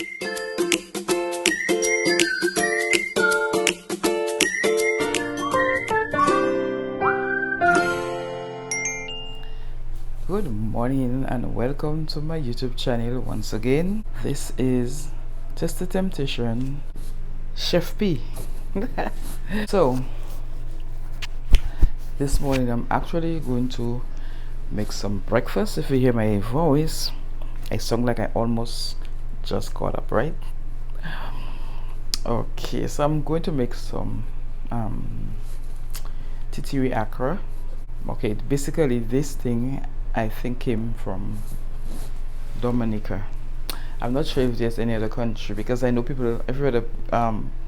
Good morning and welcome to my YouTube channel once again. This is Just a Temptation, Chef P. So this morning I'm actually going to make some breakfast. If you hear my voice, I sound like I almost just got up, right? Okay, so I'm going to make some Titiwi Accra. Okay, basically this thing I think came from Dominica. I'm not sure if there's any other country, because I know people, every other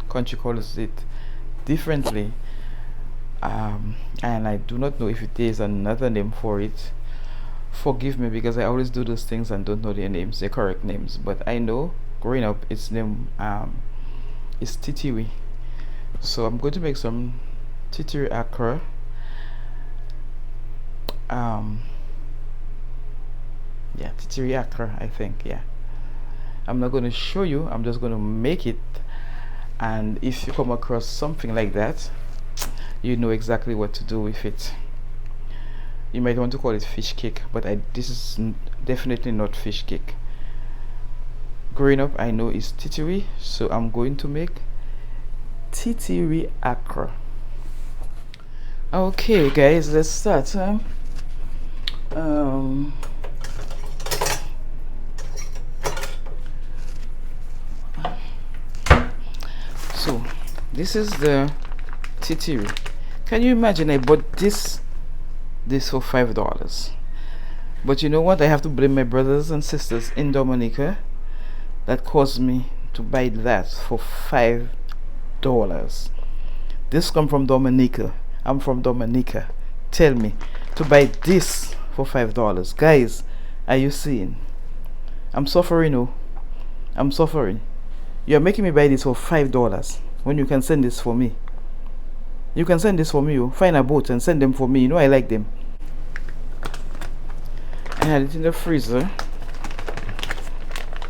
country calls it differently, and I do not know if there is another name for it. Forgive me, because I always do those things and don't know their names, their correct names. But I know growing up its name is Titiwi. So I'm going to make some Titiwi Accra. Yeah, Titiwi Accra, I think. Yeah, I'm not going to show you, I'm just going to make it, and if you come across something like that, you know exactly what to do with it. You might want to call it fish cake, but this is definitely not fish cake. Growing up I know it's Titiwi, so I'm going to make Titiwi Accra. Okay guys, let's start. So this is the Titiwi. Can you imagine, I bought this for $5, but you know what, I have to blame my brothers and sisters in Dominica that caused me to buy that for $5. This come from Dominica. I'm from Dominica. Tell me to buy this for $5. Guys, are you seeing? I'm suffering. Oh, I'm suffering. You're making me buy this for $5 when you can send this for me. You can send this for me. You find a boat and send them for me. You know I like them. I had it in the freezer.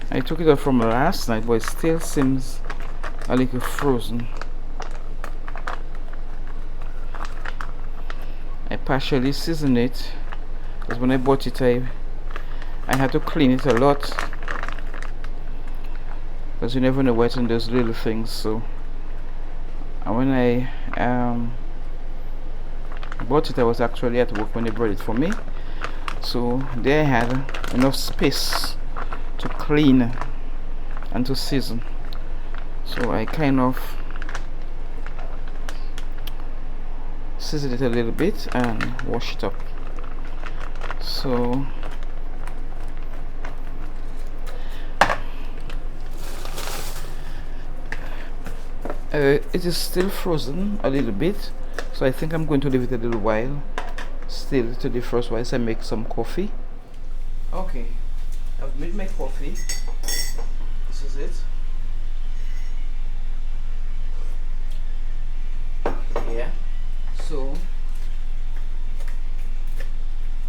I took it out from last night, but it still seems a little frozen. I partially seasoned it, because when I bought it I had to clean it a lot, because you never know what's in those little things. So when I bought it, I was actually at work when they brought it for me, so there I had enough space to clean and to season. So I kind of season it a little bit and wash it up. So it is still frozen a little bit, so I think I'm going to leave it a little while still to defrost whilst I make some coffee. Okay, I've made my coffee. This is it. Yeah, so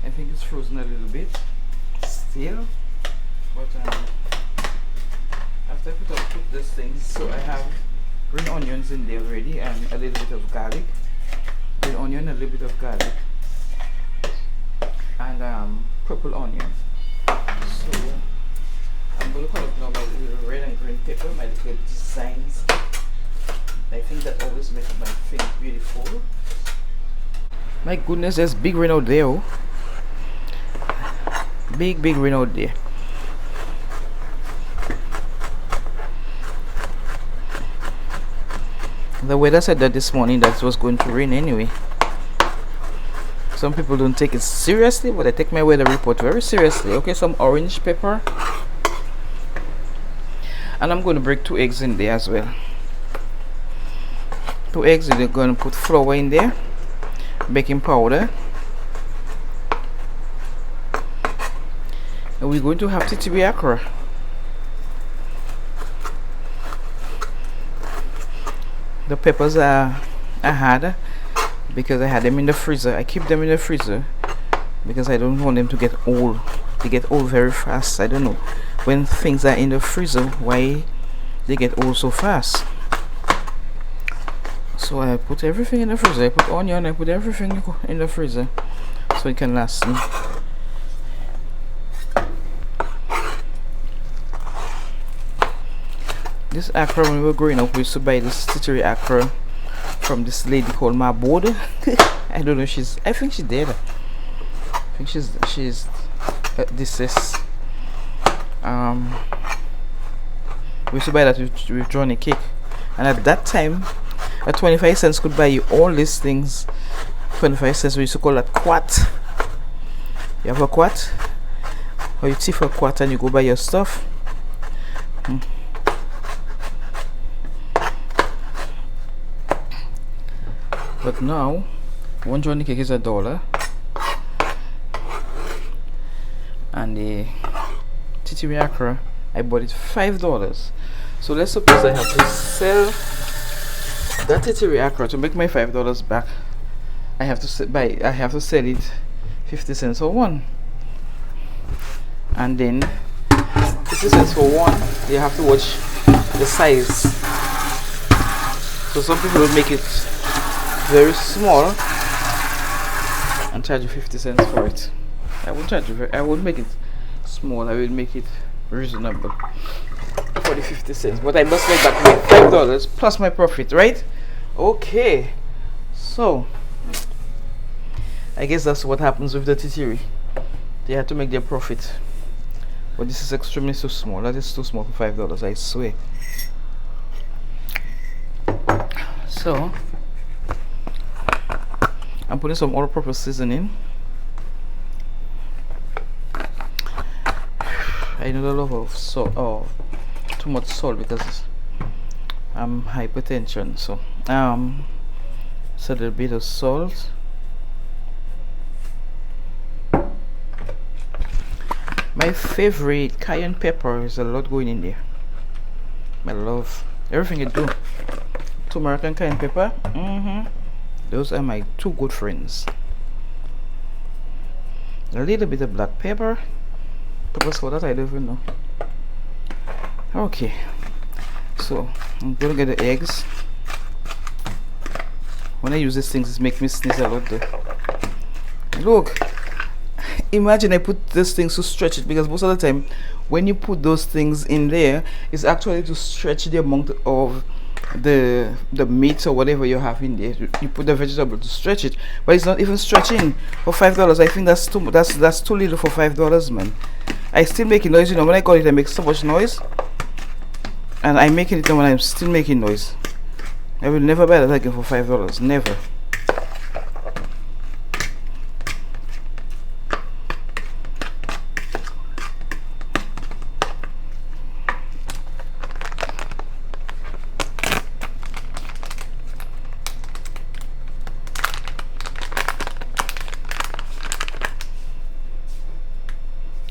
I think it's frozen a little bit still, but after I put this thing, so I have green onions in there already and a little bit of garlic. Green onion, a little bit of garlic, and purple onion. So I'm going to cut up now my little red and green pepper, my little designs. I think that always makes my things beautiful. My goodness, there's big rain out there. Oh. Big rain out there. The weather said that this morning that it was going to rain anyway. Some people don't take it seriously, but I take my weather report very seriously. Okay, some orange pepper, and I'm going to break 2 eggs in there as well. 2 eggs, you're going to put flour in there, baking powder, and we're going to have Titiwi Accra. The peppers I had, because I had them in the freezer. I keep them in the freezer because I don't want them to get old. They get old very fast. I don't know. when things are in the freezer, why they get old so fast. So I put everything in the freezer. I put onion, I put everything in the freezer so it can last me. This Accra, when we were growing up, we used to buy this Titiwi Accra from this lady called Mabode. I don't know, I think she's dead. I think she's deceased. We used to buy that with Johnny Cake, and at that time, at 25 cents could buy you all these things. 25 cents, we used to call that quat. You have a quat, or you tip a quat and you go buy your stuff. But now, one Johnny Cake is $1, and the Titiwi Accra, I bought it $5. So let's suppose I have to sell that Titiwi Accra to make my $5 back. I have to sell it 50 cents for one, and then 50 cents for one. You have to watch the size. So some people will make it very small and charge you 50 cents for it. I won't make it small. I will make it reasonable for the 50 cents, but I must make back my $5 plus my profit, right? Okay, so I guess that's what happens with the Titiwi. They had to make their profit, but this is extremely too small. That is too small for $5, I swear. So I'm putting some all-purpose seasoning. I know the love of salt, too much salt, because I'm hypertension. So a little bit of salt. My favorite cayenne pepper is a lot going in there. I love everything you do. Turmeric and cayenne pepper. Those are my two good friends. A little bit of black pepper. Pepper salt, I don't even know. Okay, so I'm gonna get the eggs. When I use these things, it makes me sneeze a lot though. Look, imagine I put these things to stretch it, because most of the time when you put those things in there, it's actually to stretch the amount of the meat or whatever you have in there. You put the vegetable to stretch it, but it's not even stretching for $5. I think that's too little for $5, man. I still making noise, you know. When I call it, I make so much noise, and I'm making it when I'm still making noise. I will never buy that again for $5. Never.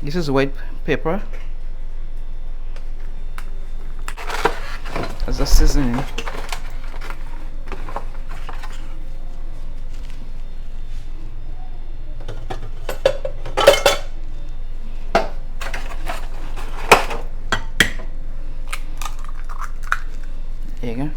This is white pepper as a seasoning. There you go.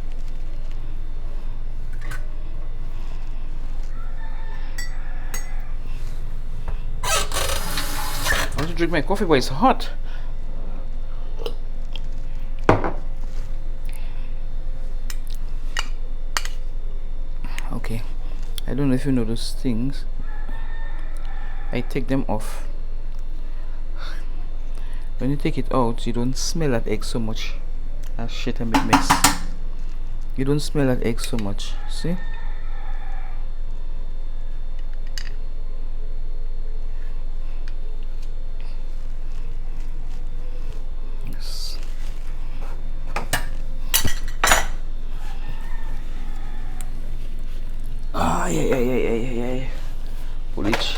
I want to drink my coffee, but it's hot. Okay, I don't know if you know those things. I take them off. When you take it out, you don't smell that egg so much. Ah shit, I made mess. You don't smell that egg so much. See? Yes. Ah, yeah. Lwhich.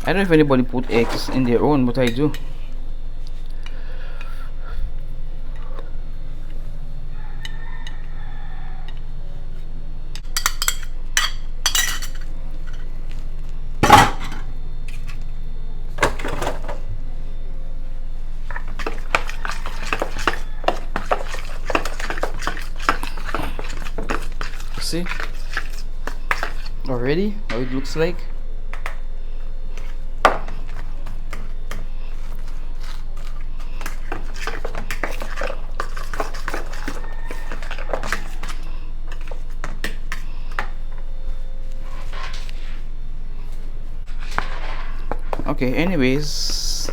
I don't know if anybody put eggs in their own, but I do. see already how it looks like. Okay, anyways,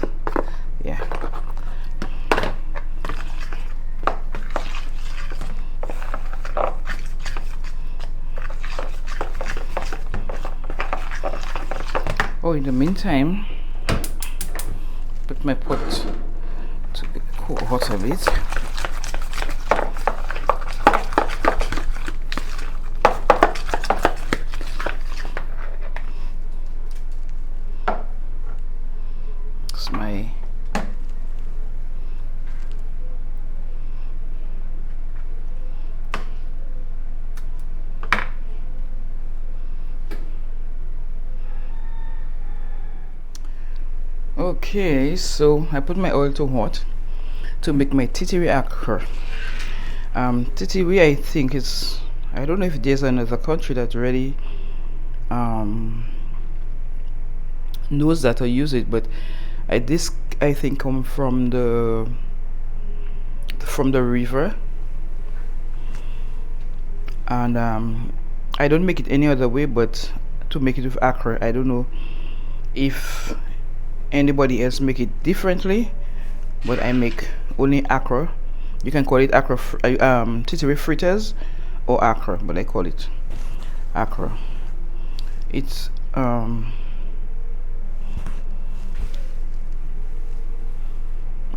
yeah. Oh, in the meantime, put my pot to cool hot a bit. It's my okay, so I put my oil to hot to make my Titiwi Accra. Titiwi, I think is, I don't know if there's another country that really knows that or use it, but this I think come from the river, and I don't make it any other way but to make it with Accra. I don't know if anybody else make it differently, but I make only Accra. You can call it Accra Titiwi fritters or Accra, but I call it Accra. It's I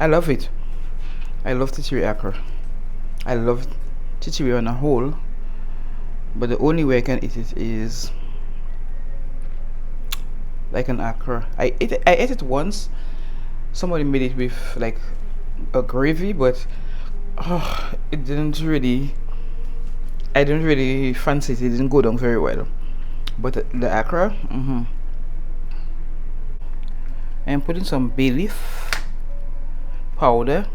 love it. I love Titiwi Accra. I love Titiwi on a whole, but the only way I can eat it is like an Accra. I ate it once. Somebody made it with like a gravy, but it didn't really. I didn't really fancy it. It didn't go down very well. But the Accra, I'm putting some bay leaf powder.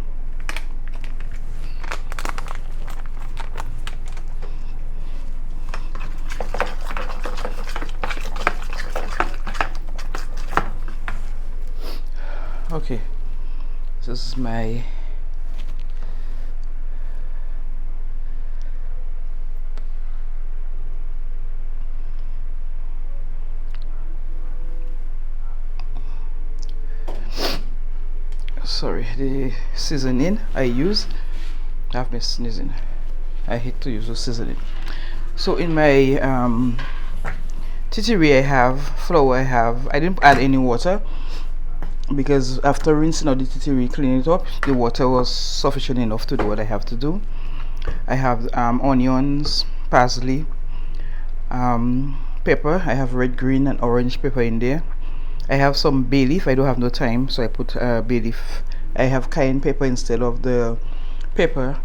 Okay, this is my the seasoning I use. I have been sneezing. I hate to use the seasoning. So in my Titiwi, I have flour. I didn't add any water because after rinsing out the Titiwi, clean it up, the water was sufficient enough to do what I have to do. I have onions, parsley, pepper. I have red, green, and orange pepper in there. I have some bay leaf. I don't have no thyme, so I put bay leaf. I have cayenne pepper instead of the pepper.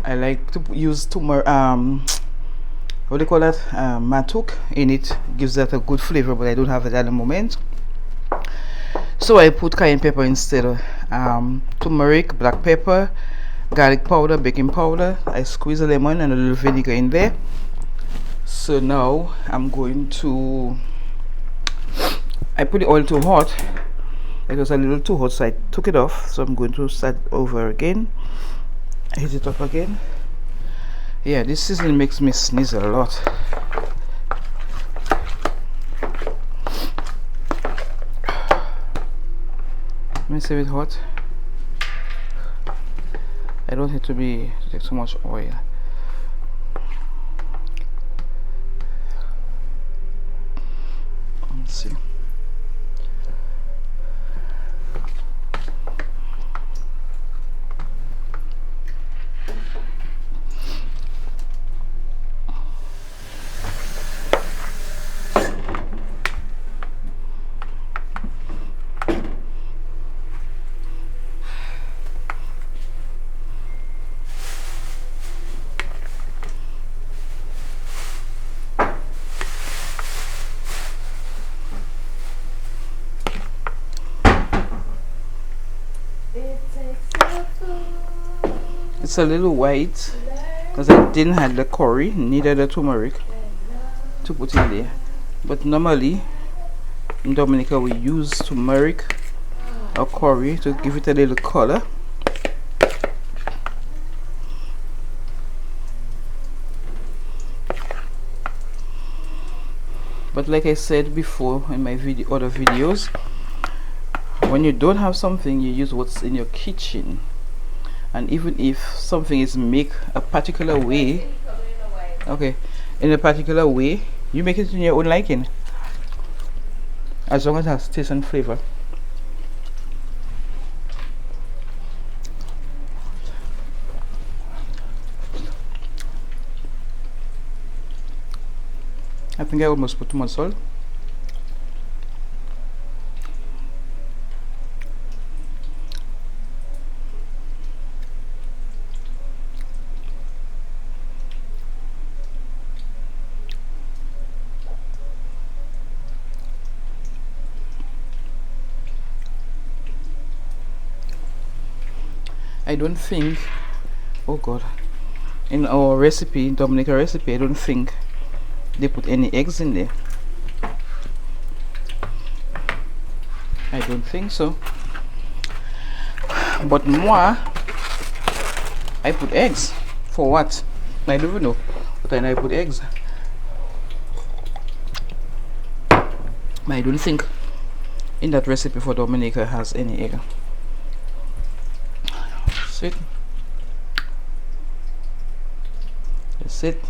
I like to use turmeric, what do you call that? Matuk in it. Gives that a good flavor, but I don't have it at the moment. So I put cayenne pepper instead of turmeric, black pepper, garlic powder, baking powder. I squeeze a lemon and a little vinegar in there. So now I'm going to, I put the oil too hot. It was a little too hot, so I took it off. So I'm going to start over again. Heat it up again. Yeah, this seasoning makes me sneeze a lot. Let me save it hot. I don't need to take so much oil. Let's see. It's a little white. because I didn't have the curry, neither the turmeric to put in there. But normally in Dominica we use turmeric or curry to give it a little color. But like I said before in my other videos, when you don't have something, you use what's in your kitchen. And even if something is made a particular way, okay, in a particular way, you make it in your own liking, as long as it has taste and flavor. I think I almost put too much salt. I don't think, oh god, in our recipe, Dominica recipe, I don't think they put any eggs in there. I don't think so. But moi, I put eggs. For what? I don't even know. But then I put eggs. But I don't think in that recipe for Dominica has any egg. That's it. That's it.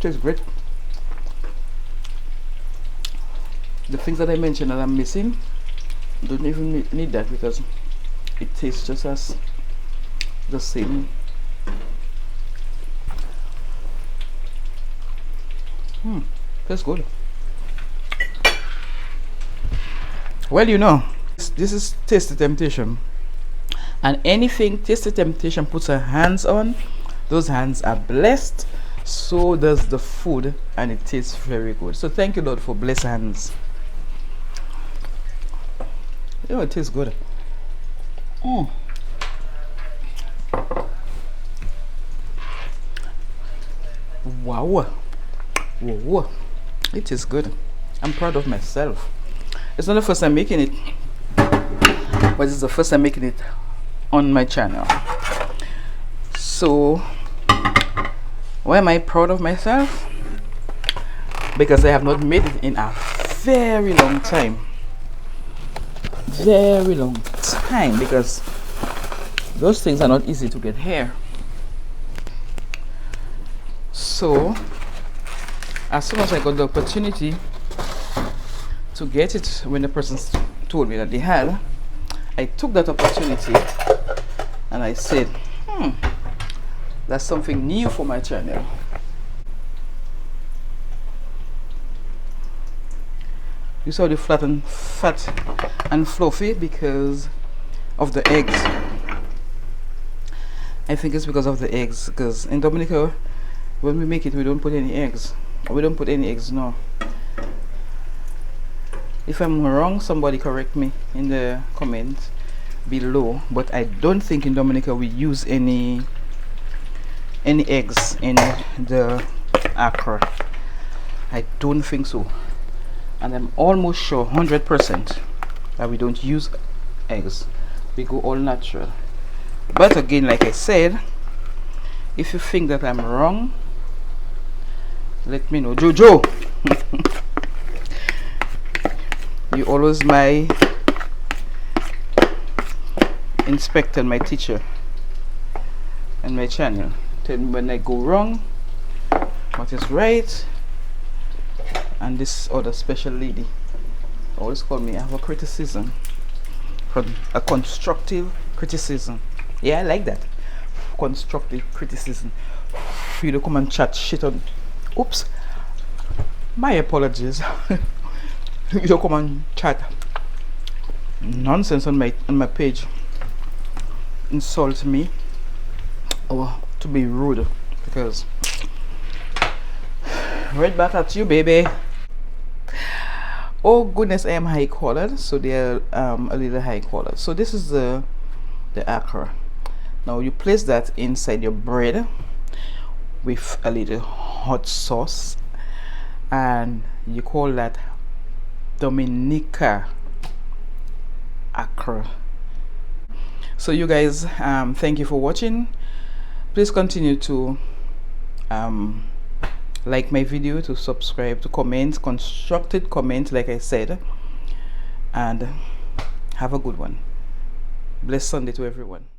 Tastes great. The things that I mentioned that I'm missing, don't even need that because it tastes just as the same. Tastes good. Well, you know, this is Taste the Temptation. And anything Taste the Temptation puts her hands on, those hands are blessed. So does the food, and it tastes very good. So thank you, Lord, for blessed hands. You know, it tastes good. Wow. Whoa. It is good. I'm proud of myself. It's not the first time making it, but it's the first time making it on my channel. So why am I proud of myself? Because I have not made it in a very long time. Very long time, because those things are not easy to get here. So as soon as I got the opportunity to get it, when the person told me that they had, I took that opportunity and I said, that's something new for my channel. You saw the fat and fluffy because of the eggs. I think it's because of the eggs, because in Dominica when we make it we don't put any eggs. We don't put any eggs, no. If I'm wrong, somebody correct me in the comments below, but I don't think in Dominica we use any eggs in the Accra. I don't think so, and I'm almost sure 100% that we don't use eggs. We go all natural. But again, like I said, if you think that I'm wrong, let me know. Jojo, you always my inspector, my teacher, and my channel. Tell me when I go wrong, what is right. And this other special lady always call me, I have a criticism, a constructive criticism. Yeah, I like that. Constructive criticism. For you to come and chat shit on. Oops, my apologies. You don't come and chat nonsense on my page, insult me, or to be rude, because right back at you, baby. Oh goodness, I am high colored, so they're a little high colored. So this is the Accra. Now you place that inside your bread with a little hot sauce, and you call that Dominica Accra. So you guys, thank you for watching. Please continue to like my video, to subscribe, to comment, constructed comment like I said, and have a good one. Blessed Sunday to everyone.